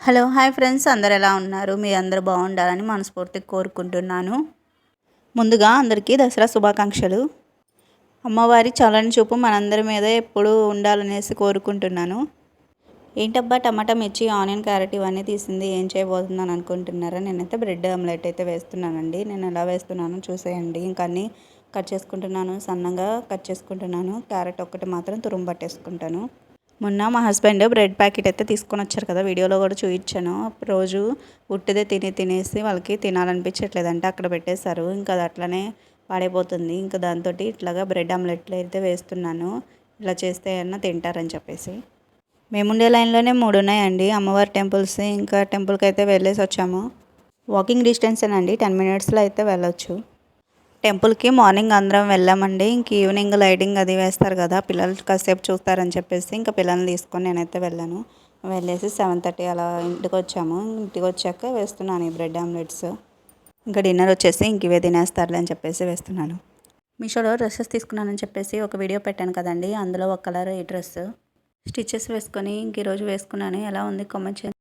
Hello hi friends, అందరు ఎలా ఉన్నారు? మీ అందరూ బాగుండాలని మనస్ఫూర్తిగా కోరుకుంటున్నాను. ముందుగా అందరికీ దసరా శుభాకాంక్షలు. అమ్మవారి చల్లని చూపు మనందరి మీద ఎప్పుడూ ఉండాలనేసి కోరుకుంటున్నాను. ఏంటబ్బా టమాటా, మిర్చి, ఆనియన్, క్యారెట్ ఇవన్నీ తీసింది ఏం చేయబోతున్నాను అనుకుంటున్నారా? నేనైతే బ్రెడ్ ఆమ్లెట్ అయితే వేస్తున్నానండి. నేను ఎలా వేస్తున్నానో చూసేయండి. ఇంకా అన్నీ కట్ చేసుకుంటున్నాను, సన్నగా కట్ చేసుకుంటున్నాను. క్యారెట్ ఒక్కటి మాత్రం తురుము పట్టేసుకుంటాను. మొన్న మా హస్బెండ్ బ్రెడ్ ప్యాకెట్ అయితే తీసుకొని వచ్చారు కదా, వీడియోలో కూడా చూపించాను. రోజు ఉట్టిదే తినేసి వాళ్ళకి తినాలనిపించట్లేదంటే అక్కడ పెట్టేశారు. ఇంకా అది అట్లనే పాడైపోతుంది. ఇంకా దాంతో ఇట్లాగా బ్రెడ్ ఆమ్లెట్లు అయితే వేస్తున్నాను. ఇలా చేస్తే అన్నా తింటారని చెప్పేసి. మేముండే లైన్లోనే 3 ఉన్నాయండి అమ్మవారి టెంపుల్స్. ఇంకా టెంపుల్కి అయితే వెళ్ళేసి వచ్చాము. వాకింగ్ డిస్టెన్సేనండి, 10 మినిట్స్లో అయితే వెళ్ళొచ్చు. టెంపుల్కి మార్నింగ్ అందరం వెళ్ళామండి. ఇంక ఈవినింగ్ లైటింగ్ అది వేస్తారు కదా, పిల్లలు కాసేపు చూస్తారని చెప్పేసి ఇంకా పిల్లల్ని తీసుకొని నేనైతే వెళ్ళాను. వెళ్ళేసి 7:30 అలా ఇంటికి వచ్చాము. ఇంటికి వచ్చాక వేస్తున్నాను ఈ బ్రెడ్ ఆమ్లెట్స్. ఇంకా డిన్నర్ వచ్చేసి ఇంక ఇవే తినేస్తారులే అని చెప్పేసి వేస్తున్నాను. మీషోలో డ్రెస్సెస్ తీసుకున్నానని చెప్పేసి ఒక వీడియో పెట్టాను కదండి, అందులో ఒక కలర్ ఈ డ్రెస్ స్టిచెస్ వేసుకొని ఇంక ఈరోజు వేసుకున్నాను. ఎలా ఉంది కామెంట్ చేయండి.